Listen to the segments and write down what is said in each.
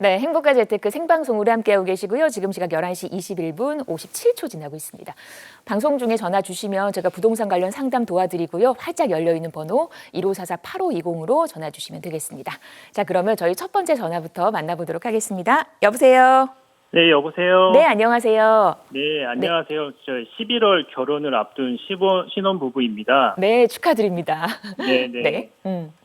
네, 행복한 재테크 생방송으로 함께하고 계시고요. 지금 시각 11시 21분 57초 지나고 있습니다. 방송 중에 전화 주시면 제가 부동산 관련 상담 도와드리고요. 활짝 열려있는 번호 1544-8520으로 전화 주시면 되겠습니다. 자, 그러면 저희 첫 번째 전화부터 만나보도록 하겠습니다. 여보세요? 네, 여보세요? 네, 안녕하세요. 네, 안녕하세요. 저 11월 결혼을 앞둔 신혼부부입니다. 네, 축하드립니다. 네, 네.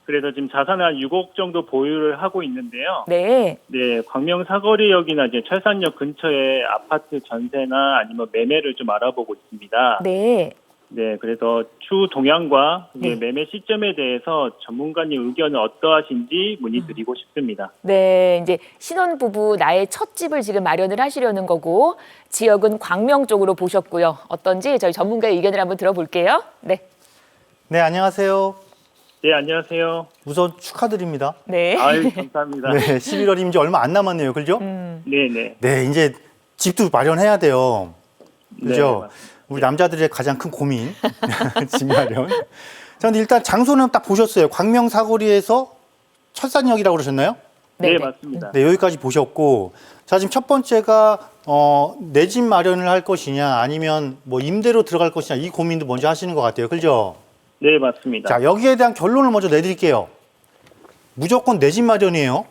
그래서 지금 자산을 한 6억 정도 보유를 하고 있는데요. 네. 네, 광명 사거리역이나 이제 철산역 근처에 아파트 전세나 아니면 매매를 좀 알아보고 있습니다. 네. 네, 그래서 추후 동향과 네. 매매 시점에 대해서 전문가님 의견은 어떠하신지 문의드리고 싶습니다. 네, 이제 신혼부부 나의 첫 집을 지금 마련을 하시려는 거고 지역은 광명 쪽으로 보셨고요. 어떤지 저희 전문가의 의견을 한번 들어볼게요. 네. 네, 안녕하세요. 네, 안녕하세요. 우선 축하드립니다. 네. 아유, 감사합니다. 네, 11월이면 이제 얼마 안 남았네요. 그죠? 네, 네. 네, 이제 집도 마련해야 돼요. 그죠? 네, 우리 남자들의 가장 큰 고민. 집 마련. 자, 근데 일단 장소는 딱 보셨어요. 광명 사거리에서 철산역이라고 그러셨나요? 네, 네. 맞습니다. 네, 여기까지 보셨고. 자, 지금 첫 번째가 내 집 마련을 할 것이냐 아니면 뭐 임대로 들어갈 것이냐 이 고민도 먼저 하시는 것 같아요. 그죠? 네, 맞습니다. 자, 여기에 대한 결론을 먼저 내드릴게요. 무조건 내 집 마련이에요.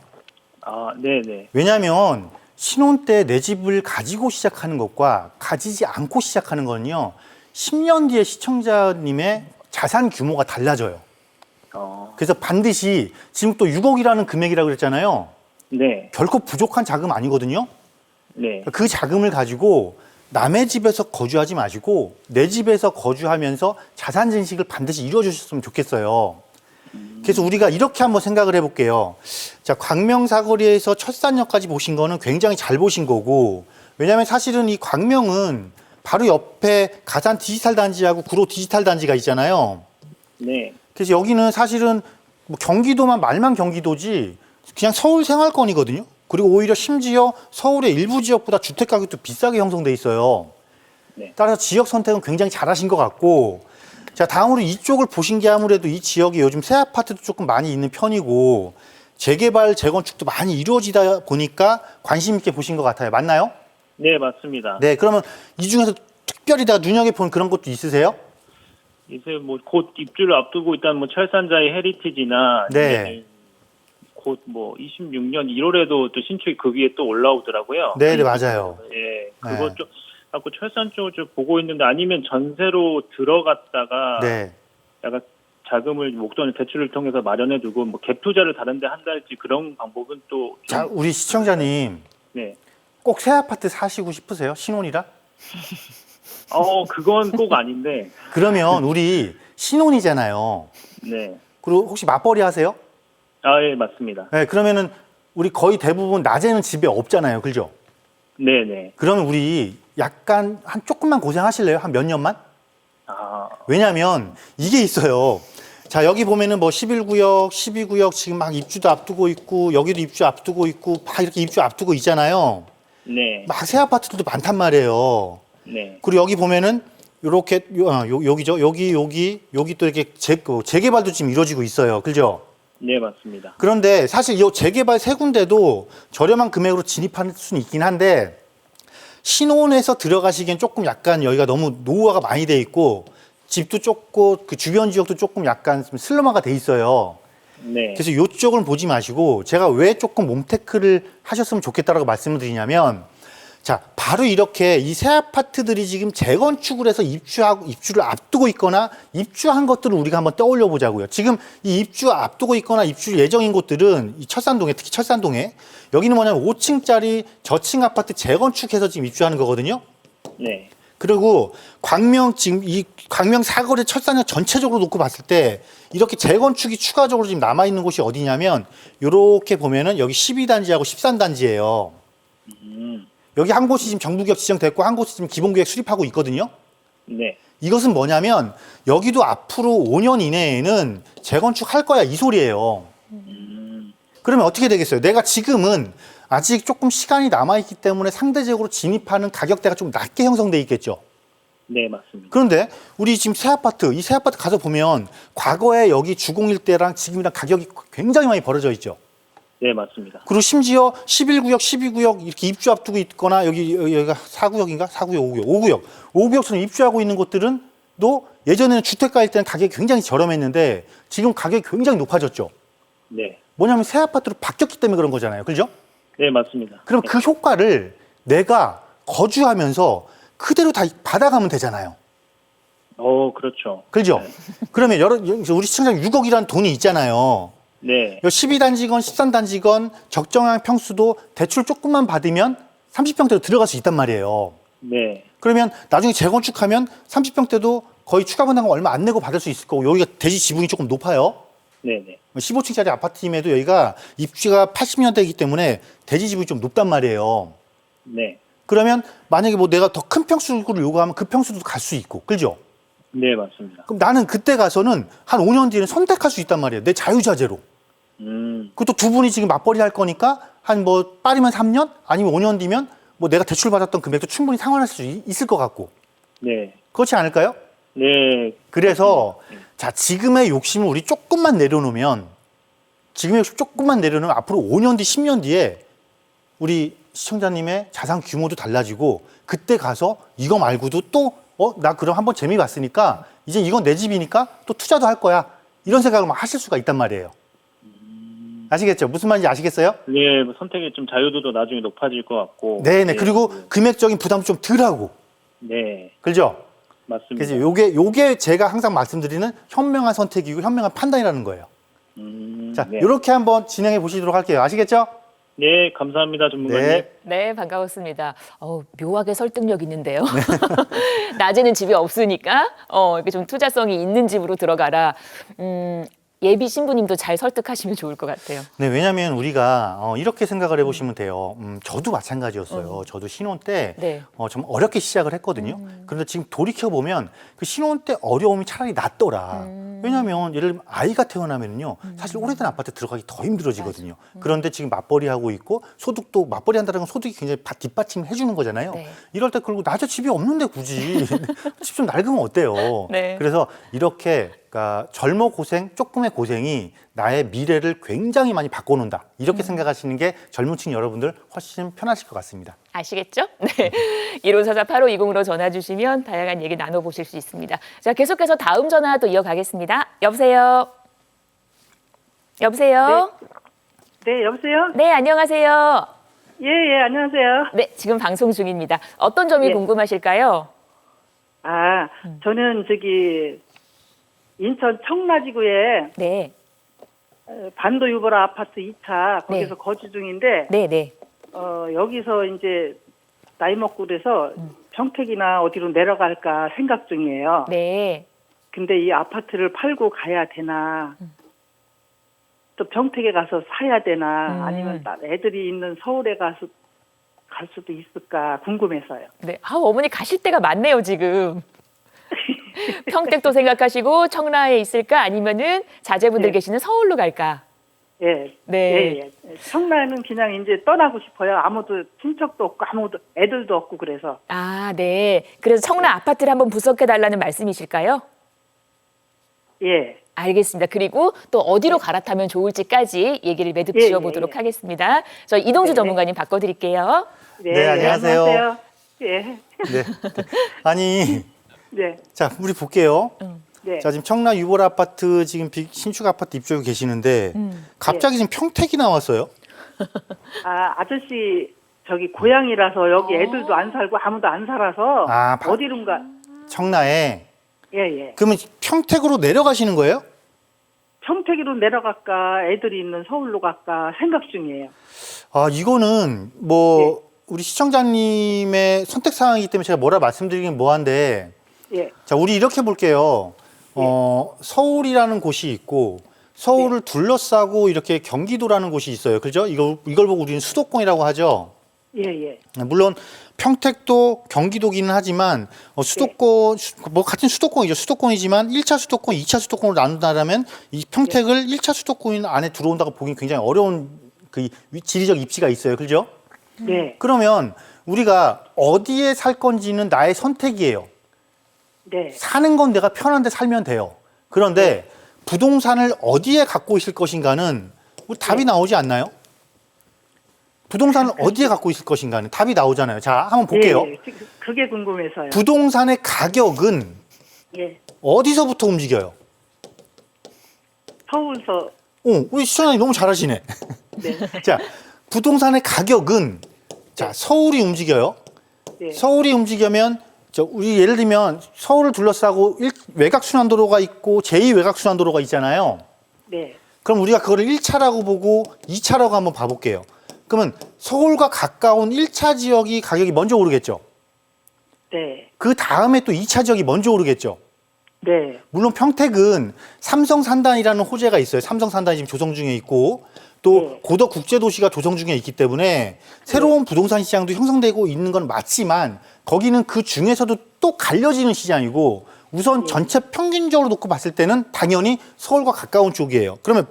아, 네네. 왜냐하면 신혼 때 내 집을 가지고 시작하는 것과 가지지 않고 시작하는 거는요. 10년 뒤에 시청자님의 자산 규모가 달라져요. 그래서 반드시 지금 또 6억이라는 금액이라고 그랬잖아요. 네, 결코 부족한 자금 아니거든요. 네. 그 자금을 가지고 남의 집에서 거주하지 마시고 내 집에서 거주하면서 자산 증식을 반드시 이루어 주셨으면 좋겠어요. 그래서 우리가 이렇게 한번 생각을 해볼게요. 자, 광명 사거리에서 철산역까지 보신 거는 굉장히 잘 보신 거고, 왜냐하면 사실은 이 광명은 바로 옆에 가산 디지털 단지하고 구로 디지털 단지가 있잖아요. 네. 그래서 여기는 사실은 뭐 경기도만 말만 경기도지 그냥 서울 생활권이거든요. 그리고 오히려 심지어 서울의 일부 지역보다 주택 가격도 비싸게 형성돼 있어요. 네. 따라서 지역 선택은 굉장히 잘하신 것 같고, 자, 다음으로 이쪽을 보신 게 아무래도 이 지역이 요즘 새 아파트도 조금 많이 있는 편이고 재개발, 재건축도 많이 이루어지다 보니까 관심 있게 보신 것 같아요. 맞나요? 네, 맞습니다. 네, 그러면 이 중에서 특별히 다 눈여겨본 그런 것도 있으세요? 이제 뭐 곧 입주를 앞두고 있다는 뭐 철산자의 헤리티지나 네. 곧 뭐 26년 1월에도 또 신축이 그 위에 또 올라오더라고요. 네, 네, 맞아요. 예, 그거 네. 좀 갖고 철산 쪽을 좀 보고 있는데 아니면 전세로 들어갔다가 네. 약간 자금을 목돈을 대출을 통해서 마련해두고 뭐 갭 투자를 다른데 한달지 그런 방법은 또 좀, 자, 우리 시청자님 네. 꼭 새 아파트 사시고 싶으세요? 신혼이라? 그건 꼭 아닌데. 그러면 우리 신혼이잖아요. 네. 그리고 혹시 맞벌이 하세요? 아, 예, 맞습니다. 네, 그러면은 우리 거의 대부분 낮에는 집에 없잖아요. 그죠? 네네. 그러면 우리 약간 한 조금만 고생하실래요? 한 몇 년만? 아, 왜냐면 이게 있어요. 자, 여기 보면은 뭐 11구역, 12구역 지금 막 입주도 앞두고 있고 여기도 입주 앞두고 있고 막 이렇게 입주 앞두고 있잖아요. 네. 막 새 아파트들도 많단 말이에요. 네. 그리고 여기 보면은 요렇게 여기죠. 여기 또 이렇게 재개발도 지금 이루어지고 있어요. 그죠? 네, 맞습니다. 그런데 사실 이 재개발 세 군데도 저렴한 금액으로 진입할 수는 있긴 한데 신혼에서 들어가시기엔 조금 약간 여기가 너무 노후화가 많이 돼 있고 집도 좁고 그 주변 지역도 조금 약간 좀 슬럼화가 돼 있어요. 네. 그래서 이쪽을 보지 마시고 제가 왜 조금 몸테크를 하셨으면 좋겠다라고 말씀을 드리냐면 자, 바로 이렇게 이 새 아파트들이 지금 재건축을 해서 입주를 앞두고 있거나 입주한 것들을 우리가 한번 떠올려 보자고요. 지금 이 입주 앞두고 있거나 입주 예정인 곳들은 이 철산동에, 특히 철산동에 여기는 뭐냐면 5층짜리 저층 아파트 재건축해서 지금 입주하는 거거든요. 네. 그리고 지금 이 광명 사거리 철산역 전체적으로 놓고 봤을 때 이렇게 재건축이 추가적으로 지금 남아 있는 곳이 어디냐면 이렇게 보면은 여기 12단지하고 13단지예요. 여기 한 곳이 지금 정부구역 지정됐고 한 곳이 지금 기본구역 수립하고 있거든요. 네. 이것은 뭐냐면 여기도 앞으로 5년 이내에는 재건축할 거야 이 소리예요. 그러면 어떻게 되겠어요? 내가 지금은 아직 조금 시간이 남아있기 때문에 상대적으로 진입하는 가격대가 좀 낮게 형성돼 있겠죠. 네, 맞습니다. 그런데 우리 지금 이 새 아파트 가서 보면 과거에 여기 주공 일대랑 지금이랑 가격이 굉장히 많이 벌어져 있죠. 네, 맞습니다. 그리고 심지어 11구역, 12구역 이렇게 입주 앞두고 있거나 여기가 4구역인가? 4구역, 5구역. 5구역처럼 입주하고 있는 곳들은 또 예전에는 주택가일 때는 가격이 굉장히 저렴했는데 지금 가격이 굉장히 높아졌죠. 네. 뭐냐면 새 아파트로 바뀌었기 때문에 그런 거잖아요. 그죠? 네, 맞습니다. 그럼 그 효과를 내가 거주하면서 그대로 다 받아가면 되잖아요. 그렇죠. 그죠? 네. 그러면 우리 시청자 6억이라는 돈이 있잖아요. 네. 12단지건 13단지건 적정한 평수도 대출 조금만 받으면 30평대로 들어갈 수 있단 말이에요. 네. 그러면 나중에 재건축하면 30평대도 거의 추가 분담금 얼마 안 내고 받을 수 있을 거고 여기가 대지 지분이 조금 높아요. 네, 네. 15층짜리 아파트임에도 여기가 입주가 80년대이기 때문에 대지 지분이 좀 높단 말이에요. 네. 그러면 만약에 뭐 내가 더 큰 평수를 요구하면 그 평수도 갈 수 있고, 그죠? 네, 맞습니다. 그럼 나는 그때 가서는 한 5년 뒤에는 선택할 수 있단 말이에요. 내 자유자재로. 그것도 두 분이 지금 맞벌이 할 거니까 한 뭐 빠르면 3년 아니면 5년 뒤면 뭐 내가 대출 받았던 금액도 충분히 상환할 수 있을 것 같고. 네. 그렇지 않을까요? 네. 그래서 자, 지금의 욕심을 우리 조금만 내려놓으면 앞으로 5년 뒤, 10년 뒤에 우리 시청자님의 자산 규모도 달라지고 그때 가서 이거 말고도 또 나 그럼 한번 재미 봤으니까 이제 이건 내 집이니까 또 투자도 할 거야. 이런 생각을 막 하실 수가 있단 말이에요. 아시겠죠? 무슨 말인지 아시겠어요? 네, 뭐 선택의 좀 자유도도 나중에 높아질 것 같고. 네네. 그리고 금액적인 부담도 좀 덜하고. 네, 그죠? 맞습니다. 그래서 요게 제가 항상 말씀드리는 현명한 선택이고 현명한 판단이라는 거예요. 자, 네. 이렇게 한번 진행해 보시도록 할게요. 아시겠죠? 네, 감사합니다, 전문가님. 네. 네, 반가웠습니다. 묘하게 설득력 있는데요. 낮에는 집이 없으니까 이렇게 좀 투자성이 있는 집으로 들어가라. 예비 신부님도 잘 설득하시면 좋을 것 같아요. 네, 왜냐하면 우리가 이렇게 생각을 해보시면 돼요. 저도 마찬가지였어요. 저도 신혼 때 네. 좀 어렵게 시작을 했거든요. 그런데 지금 돌이켜 보면 그 신혼 때 어려움이 차라리 낫더라. 왜냐하면 예를 들면 아이가 태어나면요, 사실 오래된 아파트 들어가기 더 힘들어지거든요. 그런데 지금 맞벌이 하고 있고 소득도 맞벌이 한다는 건 소득이 굉장히 뒷받침을 해주는 거잖아요. 네. 이럴 때 그리고 나 저 집이 없는데 굳이 집 좀 낡으면 어때요? 네. 그래서 이렇게 그러니까 젊어 고생, 조금의 고생이 나의 미래를 굉장히 많이 바꿔놓는다. 이렇게 생각하시는 게 젊은 층 여러분들 훨씬 편하실 것 같습니다. 아시겠죠? 네. 1544-8520으로 전화 주시면 다양한 얘기 나눠보실 수 있습니다. 자, 계속해서 다음 전화 또 이어가겠습니다. 여보세요? 여보세요? 네, 여보세요? 네, 안녕하세요. 예, 안녕하세요. 네, 지금 방송 중입니다. 어떤 점이 예. 궁금하실까요? 저는 인천 청라지구에 네, 반도 유보라 아파트 2차 거기서 네. 거주 중인데, 네, 네. 여기서 이제 나이 먹고 그래서 평택이나 어디로 내려갈까 생각 중이에요. 네. 근데 이 아파트를 팔고 가야 되나, 또 평택에 가서 사야 되나, 아니면 애들이 있는 서울에 가서 갈 수도 있을까 궁금해서요. 네. 어머니 가실 때가 많네요, 지금. 평택도 생각하시고 청라에 있을까 아니면은 자제분들 네. 계시는 서울로 갈까? 예. 네. 예. 청라는 그냥 이제 떠나고 싶어요. 아무도 친척도 없고 아무도 애들도 없고 그래서. 아, 네. 그래서 청라 아파트를 한번 분석해 달라는 말씀이실까요? 예. 알겠습니다. 그리고 또 어디로 갈아타면 좋을지까지 얘기를 매듭 예, 지어보도록 예. 하겠습니다. 저 이동주 네. 전문가님 바꿔드릴게요. 네, 안녕하세요. 안녕하세요. 예. 네. 아니, 네. 자, 우리 볼게요. 네. 자, 지금 청라 유보라 아파트 지금 신축 아파트 입주하고 계시는데 갑자기 지금 평택이 나왔어요. 아저씨 저기 고향이라서 여기 애들도 안 살고 아무도 안 살아서 어디론가. 청라에. 예. 그러면 평택으로 내려가시는 거예요? 평택으로 내려갈까 애들이 있는 서울로 갈까 생각 중이에요. 이거는 뭐 우리 시청자님의 선택 사항이기 때문에 제가 뭐라 말씀드리긴 뭐한데, 예. 자, 우리 이렇게 볼게요. 서울이라는 곳이 있고 서울을 둘러싸고 이렇게 경기도라는 곳이 있어요. 그죠? 이걸 보고 우리는 수도권이라고 하죠. 예. 물론 평택도 경기도기는 하지만 수도권 뭐 같은 수도권이죠. 수도권이지만 1차 수도권, 2차 수도권으로 나눈다면 이 평택을 1차 수도권 안에 들어온다고 보기 굉장히 어려운 그 지리적 입지가 있어요. 그죠? 네. 그러면 우리가 어디에 살 건지는 나의 선택이에요. 네. 사는 건 내가 편한데 살면 돼요. 그런데 부동산을 어디에 갖고 있을 것인가는 우리 답이 나오지 않나요? 부동산을 어디에 갖고 있을 것인가는 답이 나오잖아요. 자, 한번 볼게요. 예, 그게 궁금해서요. 부동산의 가격은 예. 어디서부터 움직여요? 서울서 우리 시청자님 너무 잘하시네. 네. 자, 부동산의 가격은 자, 서울이 움직여요. 네. 서울이 움직이면 우리 예를 들면 서울을 둘러싸고 외곽순환도로가 있고 제2외곽순환도로가 있잖아요. 네. 그럼 우리가 그거를 1차라고 보고 2차라고 한번 봐볼게요. 그러면 서울과 가까운 1차 지역이 가격이 먼저 오르겠죠. 네. 그 다음에 또 2차 지역이 먼저 오르겠죠. 네. 물론 평택은 삼성산단이라는 호재가 있어요. 삼성산단이 지금 조성 중에 있고 또 네. 고덕 국제도시가 조성 중에 있기 때문에 새로운 부동산 시장도 형성되고 있는 건 맞지만 거기는 그 중에서도 또 갈려지는 시장이고 우선 전체 평균적으로 놓고 봤을 때는 당연히 서울과 가까운 쪽이에요. 그러면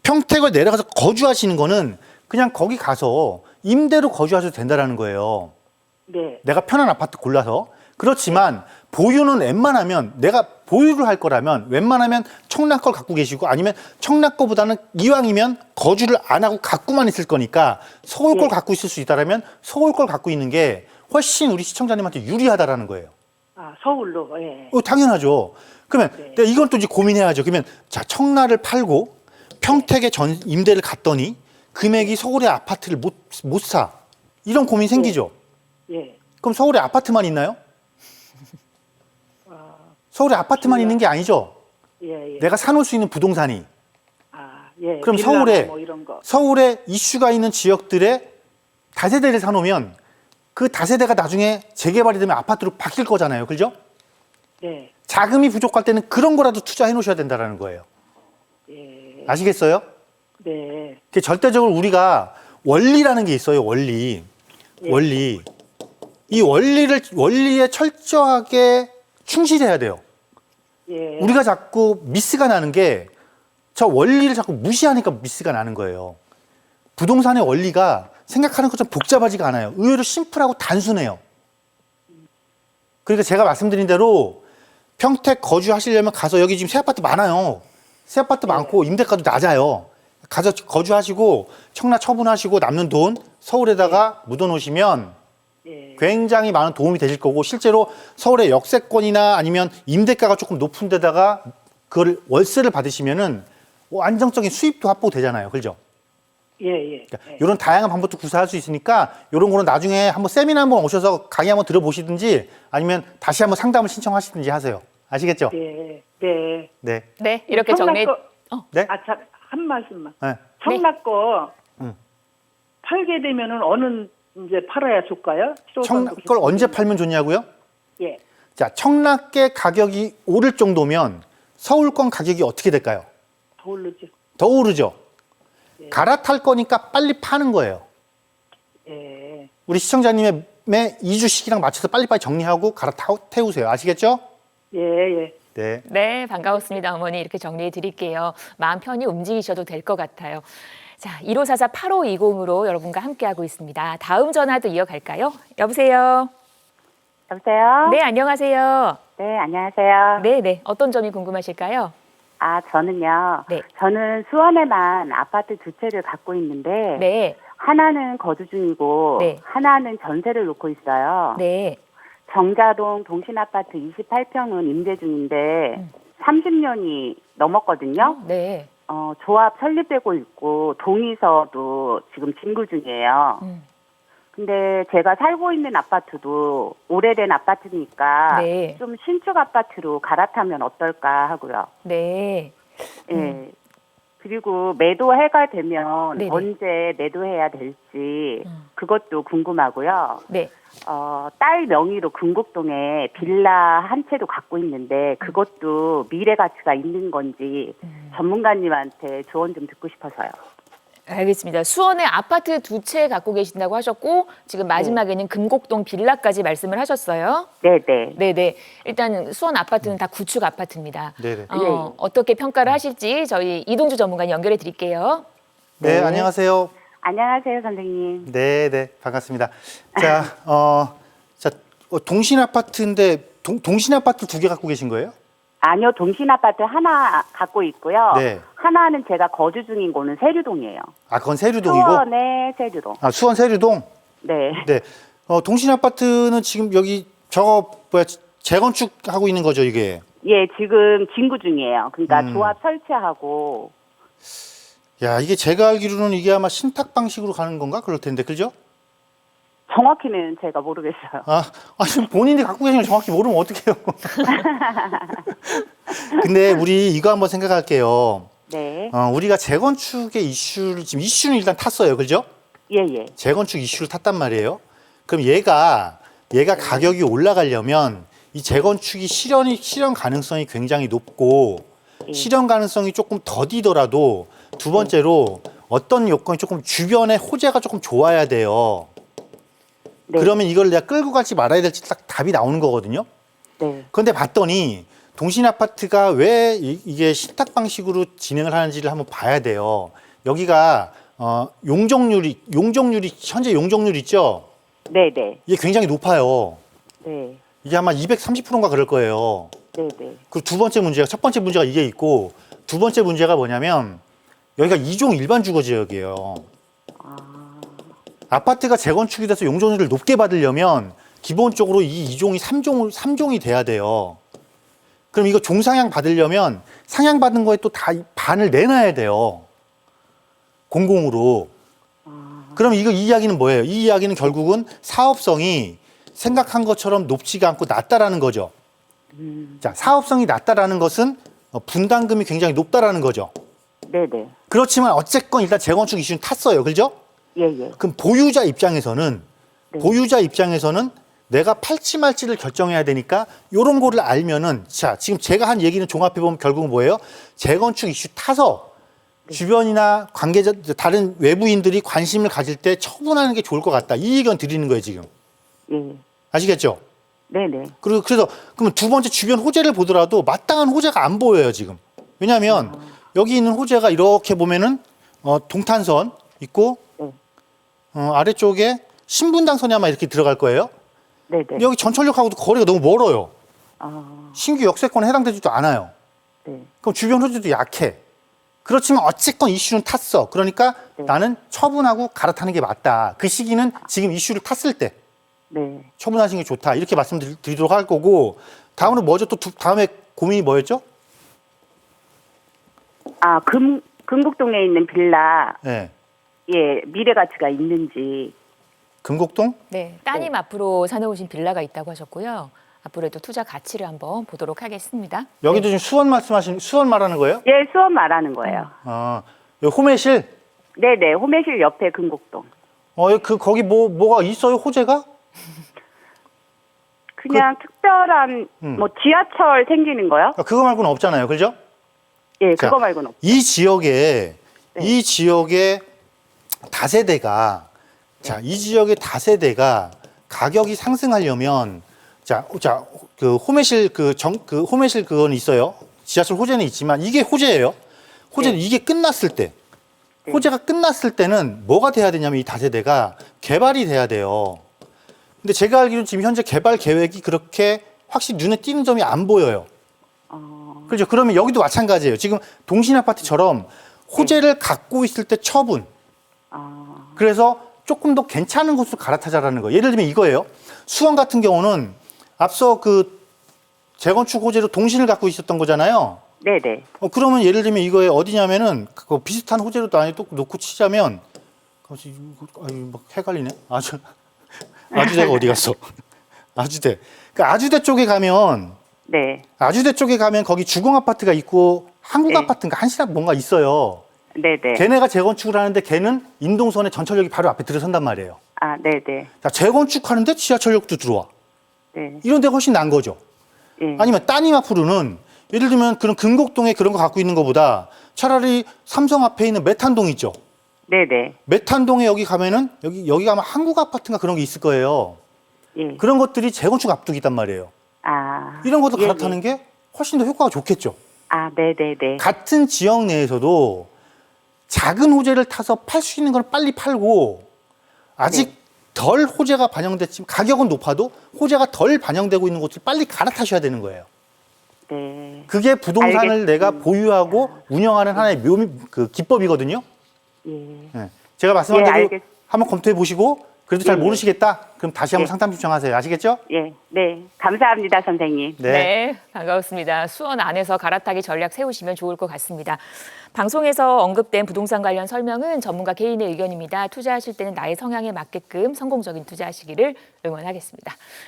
평택을 내려가서 거주하시는 거는 그냥 거기 가서 임대로 거주하셔도 된다라는 거예요. 네. 내가 편한 아파트 골라서. 그렇지만 보유는 웬만하면 내가 보유를 할 거라면 웬만하면 청락 걸 갖고 계시고 아니면 청락 거보다는 이왕이면 거주를 안 하고 갖고만 있을 거니까 서울 걸 갖고 있을 수 있다라면 서울 걸 갖고 있는 게 훨씬 우리 시청자님한테 유리하다라는 거예요. 아, 서울로. 예. 당연하죠. 그러면 네. 내가 이건 또 이제 고민해야죠. 그러면 자, 청라를 팔고 평택에 전 임대를 갔더니 금액이 서울의 아파트를 못 사. 이런 고민 생기죠. 예. 그럼 서울에 아파트만 있나요? 서울에 아파트만 있는 게 아니죠. 예. 예. 내가 사놓을 수 있는 부동산이. 아, 예. 그럼 빌라 서울에 뭐 이런 거. 서울에 이슈가 있는 지역들에 다세대를 사놓으면 그 다세대가 나중에 재개발이 되면 아파트로 바뀔 거잖아요. 그죠? 네. 자금이 부족할 때는 그런 거라도 투자해 놓으셔야 된다는 거예요. 예. 아시겠어요? 네. 그 절대적으로 우리가 원리라는 게 있어요. 원리. 예. 원리. 이 원리에 철저하게 충실해야 돼요. 예. 우리가 자꾸 미스가 나는 게 저 원리를 자꾸 무시하니까 미스가 나는 거예요. 부동산의 원리가 생각하는 것처럼 복잡하지가 않아요. 의외로 심플하고 단순해요. 그러니까 제가 말씀드린 대로 평택 거주하시려면 가서 여기 지금 새 아파트 많아요. 새 아파트 많고 임대가도 낮아요. 가서 거주하시고 청라 처분하시고 남는 돈 서울에다가 묻어놓으시면 예. 굉장히 많은 도움이 되실 거고 실제로 서울의 역세권이나 아니면 임대가가 조금 높은 데다가 그걸 월세를 받으시면은 안정적인 수입도 확보되잖아요. 그죠? 예. 예. 그러니까 이런 다양한 방법도 구사할 수 있으니까 이런 거는 나중에 한번 세미나 한번 오셔서 강의 한번 들어보시든지 아니면 다시 한번 상담을 신청하시든지 하세요. 아시겠죠? 네. 네. 네. 네, 이렇게 정리. 네? 아, 자, 한 말씀만. 네. 청락 거 응. 팔게 되면은 어느 이제 팔아야 좋을까요? 청락 걸 언제 팔면 좋냐고요? 예. 자, 청락계 가격이 오를 정도면 서울권 가격이 어떻게 될까요? 더 오르죠. 더 오르죠. 갈아탈 거니까 빨리 파는 거예요. 예. 우리 시청자님의 이주 시기랑 맞춰서 빨리빨리 정리하고 갈아태우세요. 아시겠죠? 예. 예. 네. 네, 반가웠습니다. 어머니 이렇게 정리해 드릴게요. 마음 편히 움직이셔도 될 것 같아요. 자, 1544-8520으로 여러분과 함께하고 있습니다. 다음 전화도 이어갈까요? 여보세요? 여보세요? 네, 안녕하세요. 네, 안녕하세요. 네, 네. 어떤 점이 궁금하실까요? 아, 저는요. 네. 저는 수원에만 아파트 두 채를 갖고 있는데 네, 하나는 거주 중이고 네. 하나는 전세를 놓고 있어요. 네. 정자동 동신아파트 28평은 임대 중인데 30년이 넘었거든요. 네. 조합 설립되고 있고 동의서도 지금 진구 중이에요. 근데 제가 살고 있는 아파트도 오래된 아파트니까 네. 좀 신축 아파트로 갈아타면 어떨까 하고요. 네. 예. 그리고 매도해가 되면 네네. 언제 매도해야 될지 그것도 궁금하고요. 네. 딸 명의로 금곡동에 빌라 한 채도 갖고 있는데 그것도 미래 가치가 있는 건지 전문가님한테 조언 좀 듣고 싶어서요. 알겠습니다. 수원에 아파트 두 채 갖고 계신다고 하셨고 지금 마지막에는 금곡동 빌라까지 말씀을 하셨어요. 네네. 네네. 일단 수원 아파트는 다 구축 아파트입니다. 네네. 어떻게 평가를 하실지 저희 이동주 전문가님 연결해 드릴게요. 네, 안녕하세요. 안녕하세요, 선생님. 네, 네, 반갑습니다. 자, 동신 아파트인데 동신 아파트 두 개 갖고 계신 거예요? 아니요, 동신 아파트 하나 갖고 있고요. 네. 하나는 제가 거주 중인 곳은 세류동이에요. 아, 그건 세류동이고. 수원의 세류동. 아, 수원 세류동. 네. 네. 동신 아파트는 지금 여기 저거 뭐야 재건축하고 있는 거죠, 이게. 예, 지금 진구 중이에요. 그러니까 음. 조합 설치하고. 야, 이게 제가 알기로는 이게 아마 신탁 방식으로 가는 건가? 그럴 텐데, 그죠? 정확히는 제가 모르겠어요. 지금 본인이 갖고 계신 걸 정확히 모르면 어떡해요. 근데 우리 이거 한번 생각할게요. 네. 우리가 재건축의 지금 이슈는 일단 탔어요. 그죠? 예, 예. 재건축 이슈를 탔단 말이에요. 그럼 얘가 가격이 올라가려면 이 재건축이 실현 가능성이 굉장히 높고 예. 실현 가능성이 조금 더디더라도 두 번째로 어떤 요건이 조금 주변에 호재가 조금 좋아야 돼요. 네. 그러면 이걸 내가 끌고 갈지 말아야 될지 딱 답이 나오는 거거든요. 네. 그런데 봤더니 동신 아파트가 왜 이게 신탁 방식으로 진행을 하는지를 한번 봐야 돼요. 여기가 용적률이 현재 용적률 있죠? 네, 네. 이게 굉장히 높아요. 네. 이게 아마 230%인가 그럴 거예요. 네, 네. 그리고 첫 번째 문제가 이게 있고 두 번째 문제가 뭐냐면 여기가 2종 일반 주거 지역이에요. 아파트가 재건축이 돼서 용적률을 높게 받으려면 기본적으로 이 2종이 3종이 돼야 돼요. 그럼 이거 종상향 받으려면 상향받은 거에 또 다 반을 내놔야 돼요. 공공으로. 그럼 이 이야기는 뭐예요? 이 이야기는 결국은 사업성이 생각한 것처럼 높지가 않고 낮다라는 거죠. 자, 사업성이 낮다라는 것은 분담금이 굉장히 높다라는 거죠. 네, 네. 그렇지만 어쨌건 일단 재건축 이슈는 탔어요. 그죠? 예, 예. 그럼 보유자 입장에서는 네. 내가 팔지 말지를 결정해야 되니까 요런 거를 알면은 자, 지금 제가 한 얘기는 종합해 보면 결국은 뭐예요? 재건축 이슈 타서 주변이나 관계자 다른 외부인들이 관심을 가질 때 처분하는 게 좋을 것 같다. 이 의견 드리는 거예요, 지금. 예. 아시겠죠? 네, 네. 그래서 그러면 두 번째 주변 호재를 보더라도 마땅한 호재가 안 보여요, 지금. 왜냐하면 여기 있는 호재가 이렇게 보면은 동탄선 있고 네. 아래쪽에 신분당선이 아마 이렇게 들어갈 거예요. 네, 네. 근데 여기 전철역하고도 거리가 너무 멀어요. 아, 신규 역세권에 해당되지도 않아요. 네. 그럼 주변 호재도 약해. 그렇지만 어쨌건 이슈는 탔어. 그러니까 네. 나는 처분하고 갈아타는 게 맞다. 그 시기는 지금 이슈를 탔을 때 네. 처분하시는 게 좋다. 이렇게 말씀드리도록 할 거고 다음으로 뭐죠? 또 다음에 고민이 뭐였죠? 아, 금곡동에 있는 빌라, 네. 예, 미래 가치가 있는지. 금곡동? 네, 따님 앞으로 사놓으신 빌라가 있다고 하셨고요. 앞으로도 투자 가치를 한번 보도록 하겠습니다. 여기도 지금 수원 말하는 거예요? 예, 수원 말하는 거예요. 여기 호매실? 네, 네. 호매실 옆에 금곡동. 거기 뭐가 있어요? 호재가? 그냥 특별한 뭐 지하철 생기는 거요? 그거 말고는 없잖아요. 그죠? 예, 자, 그거 말고는 없. 이 지역에 네. 이 지역의 다세대가 이 지역의 다세대가 가격이 상승하려면 그 호매실 호매실 그건 있어요. 지하철 호재는 있지만 이게 호재예요. 호재는 네. 이게 끝났을 때 네. 호재가 끝났을 때는 뭐가 돼야 되냐면 이 다세대가 개발이 돼야 돼요. 근데 제가 알기로는 지금 현재 개발 계획이 그렇게 확실히 눈에 띄는 점이 안 보여요. 그렇죠. 그러면 여기도 마찬가지예요. 지금 동신 아파트처럼 호재를 갖고 있을 때 처분. 그래서 조금 더 괜찮은 곳으로 갈아타자라는 거예요. 예를 들면 이거예요. 수원 같은 경우는 앞서 그 재건축 호재로 동신을 갖고 있었던 거잖아요. 네, 네. 그러면 예를 들면 이거에 어디냐면은 그 비슷한 호재로 또 안에 또 놓고 치자면 막 헷갈리네. 아주대가 어디 갔어? 아주대. 그러니까 아주대 쪽에 가면 네. 아주대 쪽에 가면 거기 주공 아파트가 있고 한국 네. 아파트인가 한신학 뭔가 있어요. 네, 네. 걔네가 재건축을 하는데 걔는 인동선에 전철역이 바로 앞에 들어선단 말이에요. 아, 네, 네. 자, 재건축하는데 지하철역도 들어와. 네. 이런 데가 훨씬 나은 거죠. 예. 아니면 따님 앞으로는 예를 들면 그런 금곡동에 그런 거 갖고 있는 것보다 차라리 삼성 앞에 있는 메탄동 있죠. 네, 네. 메탄동에 여기 가면은 여기가 아마 한국 아파트인가 그런 게 있을 거예요. 예. 그런 것들이 재건축 앞두기단 말이에요. 아. 이런 것도 예, 갈아타는 예. 게 훨씬 더 효과가 좋겠죠. 아, 네, 네, 네. 같은 지역 내에서도 작은 호재를 타서 팔 수 있는 걸 빨리 팔고 아직 덜 호재가 반영됐지만 가격은 높아도 호재가 덜 반영되고 있는 곳을 빨리 갈아타셔야 되는 거예요. 네. 그게 부동산을 알겠습니다. 내가 보유하고 운영하는 하나의 기법이거든요. 예. 예. 제가 말씀한 대로 알겠- 한번 검토해 보시고 그래도 잘 예. 모르시겠다? 그럼 다시 한번 예. 상담 신청하세요. 아시겠죠? 예. 네. 감사합니다, 선생님. 네, 반갑습니다. 수원 안에서 갈아타기 전략 세우시면 좋을 것 같습니다. 방송에서 언급된 부동산 관련 설명은 전문가 개인의 의견입니다. 투자하실 때는 나의 성향에 맞게끔 성공적인 투자하시기를 응원하겠습니다.